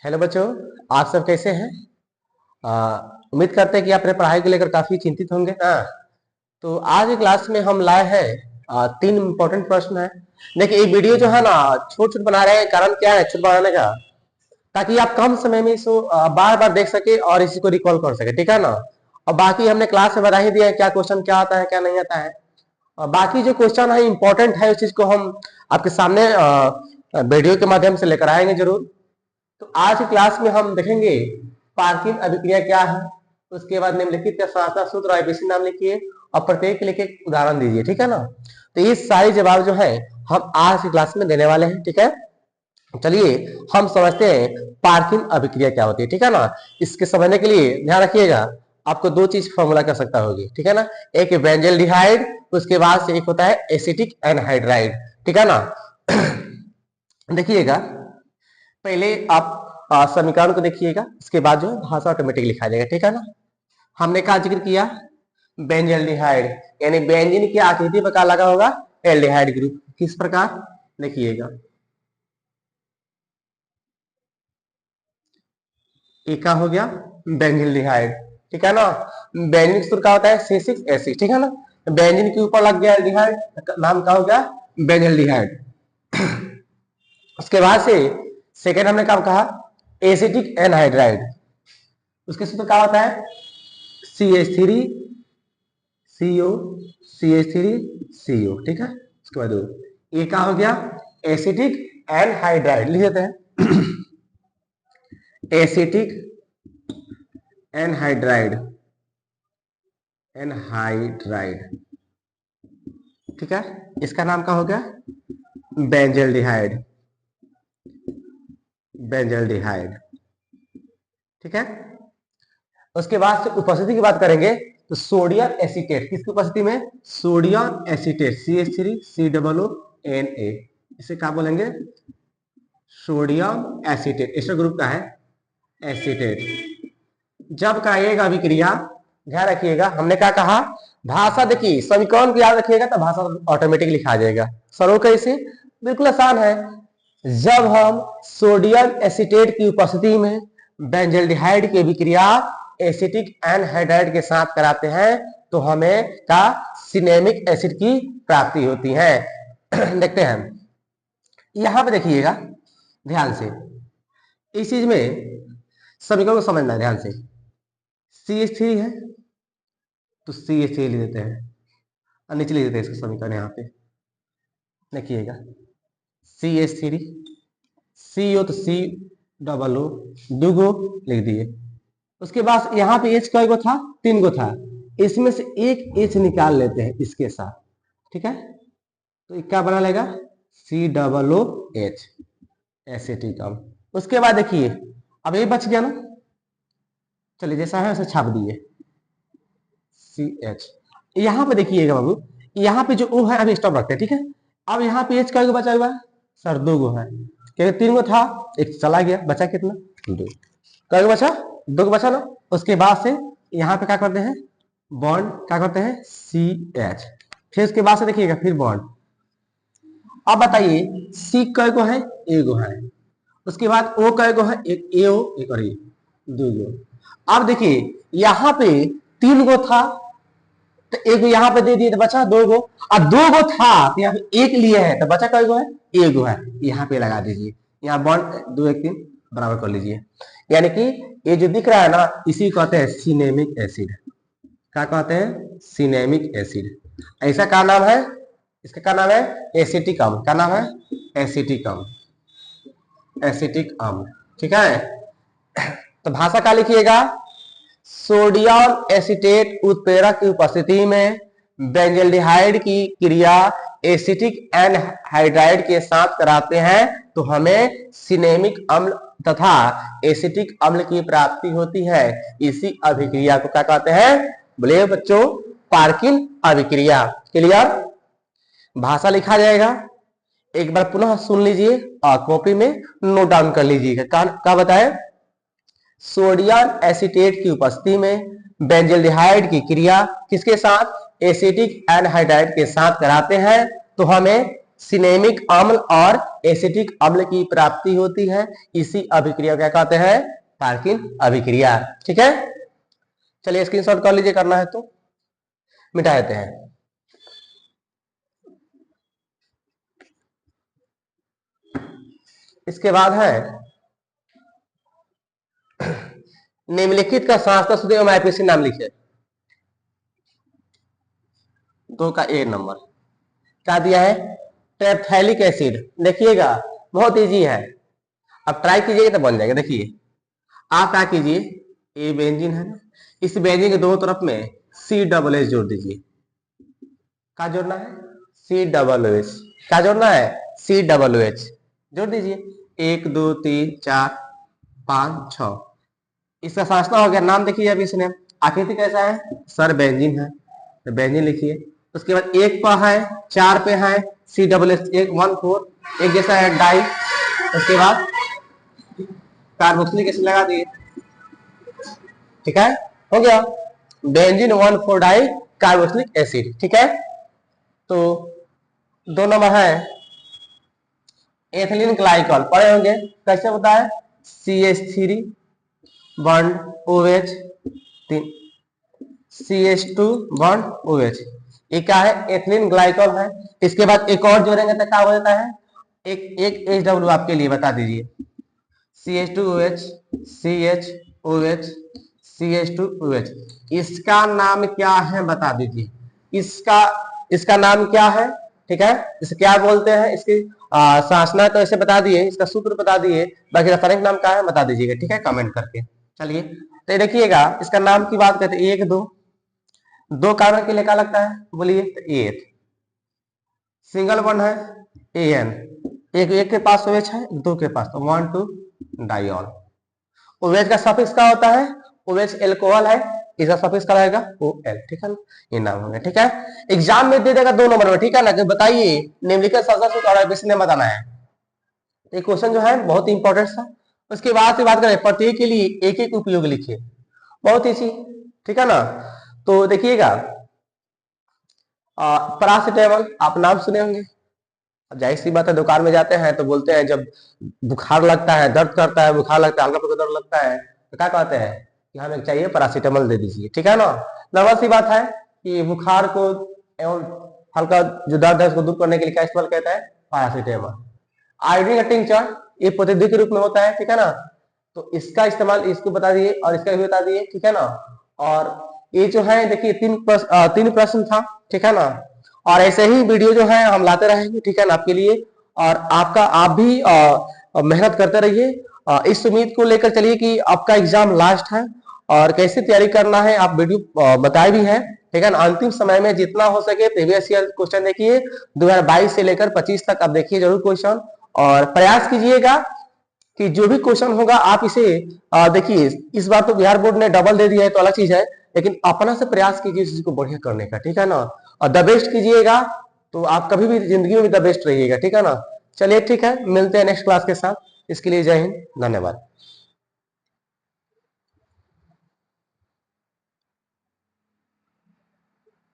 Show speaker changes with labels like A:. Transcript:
A: Hello बच्चों, आप सब कैसे हैं? उम्मीद करते हैं कि आप अपने पढ़ाई को लेकर काफी चिंतित होंगे ना। तो आज की क्लास में हम लाए हैं तीन इंपॉर्टेंट प्रश्न है। देखिए ये वीडियो जो है ना छोट छोट बना रहे हैं। कारण क्या है छोट बनाने का? ताकि आप कम समय में इसको बार बार देख सके और इसी को रिकॉल कर सके, ठीक है ना। और बाकी हमने क्लास में बता ही दिया है क्या क्वेश्चन क्या आता है क्या नहीं आता है। और बाकी जो क्वेश्चन है इंपॉर्टेंट है उस चीज को हम आपके सामने वीडियो के माध्यम से लेकर आएंगे जरूर। तो आज की क्लास में हम देखेंगे पार्किंग अभिक्रिया क्या है, उसके बाद निम्नलिखित का शास्त्र सूत्र और एबीसी नाम लिखिए और प्रत्येक के लिए एक उदाहरण दीजिए, ठीक है ना। तो ये सारे जवाब जो है हम आज की क्लास में देने वाले हैं, ठीक है। चलिए हम समझते हैं पार्किंग अभिक्रिया क्या होती है, ठीक है ना। इसके समझने के लिए ध्यान रखिएगा, आपको दो चीज फॉर्मूला कर सकता होगी, ठीक है ना। एक बेंजल्डिहाइड, उसके बाद से एक होता है एसिटिक एनहाइड्राइड, ठीक है ना। देखिएगा पहले आप समीकरण को देखिएगा, इसके बाद जो है भाषा ऑटोमेटिक लिखा जाएगा, ठीक है ना। हमने क्या जिक्र किया? बेंजल्डिहाइड, यानी बेंजीन की आकृति पर क्या लगा होगा? Aldehyde group. किस प्रकार देखिएगा, एक का हो गया बेंजल्डिहाइड, ठीक है ना। बेंजीन का सूत्र क्या होता है? C6H6, ठीक है ना। बेंजीन के ऊपर लग गया एल्डिहाइड, नाम क्या हो गया? बेंजल्डिहाइड। उसके बाद से सेकेंड हमने क्या कहा? Acetic anhydride. उसके सूत्र क्या होता है? CH3 CO CH3 CO, ठीक है। उसके बाद ये क्या हो गया? एसिटिक एनहाइड्राइड लिख देते हैं। एसिटिक एनहाइड्राइड, एनहाइड्राइड, ठीक है। इसका नाम क्या हो गया? बेंजल्डिहाइड, बेंजल्डिहाइड, ठीक है। उसके बाद से उपस्थिति की बात करेंगे तो सोडियम एसीटेट, किसकी उपस्थिति में? सोडियम एसीटेट CH3COONA, इसे क्या बोलेंगे? सोडियम एसीटेट, एस्टर ग्रुप का है एसीटेट। जब कहिएगा अभिक्रिया, ध्यान रखिएगा हमने क्या कहा? भाषा देखिए समीकरण को याद रखिएगा तो भाषा ऑटोमेटिक लिखा जाएगा। सरो कैसे? बिल्कुल आसान है। जब हम सोडियम एसीटेट की उपस्थिति में बेंजल्डिहाइड की अभिक्रिया एसिटिक एनहाइड्राइड के साथ कराते हैं तो हमें का सिनेमिक एसिड की प्राप्ति होती है। देखते हैं यहां पे देखिएगा ध्यान से, इस चीज में समीकरण को समझना है ध्यान से। CH3 है तो CH3 लिख देते हैं और नीचे लिख देते हैं इसका समीकरण। यहाँ पे देखिएगा CH3 CO तो COO दुगो लिख दिए। उसके बाद यहाँ पे H कई गो था? 3 गो था। इसमें से एक H निकाल लेते हैं इसके साथ, ठीक है। तो क्या बना लेगा? COOH, एसिटिक अम्ल। उसके बाद देखिए अब ये बच गया ना, चलिए जैसा है उसे छाप दिए CH। यहाँ पे देखिएगा बाबू, यहाँ पे जो O है अभी स्टॉप रखते हैं, ठीक है। अब यहाँ पे H कई गो बचा हुआ है? सर 2 गो है, क्योंकि 3 गो था, एक चला गया, बचा कितना? 2। कई गो बचा? 2 गो बचा ना। उसके बाद से यहाँ पे क्या करते हैं? बॉन्ड क्या करते हैं? CH। फिर उसके बाद से देखिएगा फिर बॉन्ड। अब बताइए C कई गो है? एगो है। उसके बाद O कई गो है? एक AO, एक और ये 2 गो। अब देखिए यहाँ पे 3 गो था तो एक यहाँ पे दे दिए तो बचा 2 गो, और 2 गो था तो यहाँ पे एक लिए है तो बचा कई गो है? एक गो है। यहाँ पे लगा दीजिए, यहाँ बॉन्ड 2 1 3 बराबर कर लीजिए। यानी कि ये जो दिख रहा है ना इसी को कहते हैं सिनेमिक एसिड। क्या कहते हैं? Cinnamic acid. ऐसा क्या नाम है इसका? क्या नाम है? एसिटिक अम्ल। क्या नाम है? एसिटिक अम्ल, एसिटिक अम्ल, ठीक है। तो भाषा क्या लिखिएगा? सोडियम एसीटेट उत्प्रेरक की उपस्थिति में बेंजल्डिहाइड की क्रिया एसिटिक एनहाइड्राइड के साथ कराते हैं तो हमें सिनेमिक अम्ल तथा एसिटिक अम्ल की प्राप्ति होती है। इसी अभिक्रिया को क्या कहते हैं? बोले बच्चों, पार्किन अभिक्रिया। क्लियर? भाषा लिखा जाएगा, एक बार पुनः सुन लीजिए और कॉपी में नोट डाउन कर लीजिएगा। क्या बताए? सोडियम एसीटेट की उपस्थिति में बेंजल्डिहाइड की क्रिया किसके साथ? एसिटिक एनहाइड्राइड के साथ कराते हैं तो हमें सिनेमिक अम्ल और एसिटिक अम्ल की प्राप्ति होती है। इसी अभिक्रिया क्या कहते हैं? पार्किन अभिक्रिया। ठीक है, चलिए स्क्रीनशॉट कर लीजिए, करना है तो मिटा देते हैं। इसके बाद है निम्नलिखित का सांस्था शुद्ध एवं आईपीसी नाम लिखिए। 2 का ए नंबर क्या दिया है? टेरेप्थैलिक एसिड। देखिएगा बहुत इजी है, अब ट्राई कीजिएगा तो बन जाएगा। देखिए आप क्या कीजिए, ये बेंजीन है ना, इस बेंजीन के दोनों तरफ में COOH जोड़ दीजिए। क्या जोड़ना है? COOH। क्या जोड़ना है? COOH जोड़ दीजिए। 1 2 3 4 5 6, इसका सांसना हो गया। नाम देखिए अब इसने आकृति कैसा है? सर बेंजीन है तो बेंजीन लिखिए। उसके बाद 1 पर है, 4 पे है COOH, 1 4 एक जैसा है डाई। उसके बाद कार्बोक्सिलिक एसिड लगा दिए। ठीक है, हो गया बेंजीन 1 4 डाई कार्बोक्सिलिक एसिड। ठीक है, तो 2 नंबर है एथिलीन ग्लाइकॉल। पढ़े होंगे कैसे होता है? CH3 bond OH 3 CH2 bond OH, ये क्या है? एथिलीन ग्लाइकॉल है। इसके बाद एक और जोड़ेंगे तो क्या हो जाता है? एक HW आपके लिए बता दीजिए। CH2OH CHOH CH2OH, इसका नाम क्या है बता दीजिए। इसका नाम क्या है? ठीक है, इसे क्या बोलते हैं? इसकी सांसना तो ऐसे बता दिए, इसका सूत्र बता दिए, बाकी रासायनिक नाम क्या है बता दीजिएगा। ठीक है, कमेंट करके। चलिए तो देखिएगा इसका नाम की बात करते हैं। 1 2 कार्बन के लिए क्या लगता है? बोलिए। तो एथ सिंगल बॉन्ड है AN, एक के पास OH है, 2 के पास तो 1 2 डाइऑन। OH का सफिक्स क्या होता है? OH एल्कोहल है, इसका सफिक्स क्या रहेगा? OL। ठीक है ना, ये नाम हो गया। ठीक है, एग्जाम में दे देगा 2 नंबर में। ठीक है ना, कि बताइए निम्नलिखित संस्था और किसने बताना है। ये क्वेश्चन जो है बहुत इंपॉर्टेंट था। उसके बाद से बात करें प्रत्येक के लिए एक एक उपयोग लिखिए, बहुत इजी। ठीक है ना, तो देखिएगा पैरासिटामोल आप नाम सुने होंगे। जाहिर सी बात है, दुकान में जाते हैं तो बोलते हैं जब बुखार लगता है, दर्द करता है, बुखार लगता है, हल्का फुल्का दर्द लगता है तो क्या कहते हैं कि हमें चाहिए पैरासिटामोल दे दीजिए। ठीक है ना, नॉर्मल सी बात है कि बुखार को एवं हल्का जो दर्द है उसको दूर करने के लिए क्या इस्तेमाल करता है? पैरासिटामोल। आयोडीन का टिंचर ये प्रतिद्वि के रूप में होता है। ठीक है ना, तो इसका इस्तेमाल इसको बता दिए और इसका भी बता दिए। ठीक है ना, और ये जो है देखिए 3 प्रश्न था। ठीक है ना, और ऐसे ही वीडियो जो है हम लाते रहेंगे। ठीक है ना, आपके लिए, और आप भी मेहनत करते रहिए। इस उम्मीद को लेकर चलिए कि आपका एग्जाम लास्ट है और कैसे तैयारी करना है आप वीडियो बताए भी हैं। ठीक है ना, अंतिम समय में जितना हो सके प्रीवियस ईयर क्वेश्चन देखिए, 2022 से लेकर 25 तक आप देखिए जरूर क्वेश्चन, और प्रयास कीजिएगा कि जो भी क्वेश्चन होगा आप इसे देखिए। इस बार तो बिहार बोर्ड ने डबल दे दिया है तो अलग चीज है, लेकिन अपना से प्रयास कीजिए इस चीज को बढ़िया करने का। ठीक है ना, और द बेस्ट कीजिएगा तो आप कभी भी जिंदगी में भी द बेस्ट रहिएगा। ठीक है ना, चलिए ठीक है, मिलते हैं नेक्स्ट क्लास के साथ। इसके लिए जय हिंद, धन्यवाद।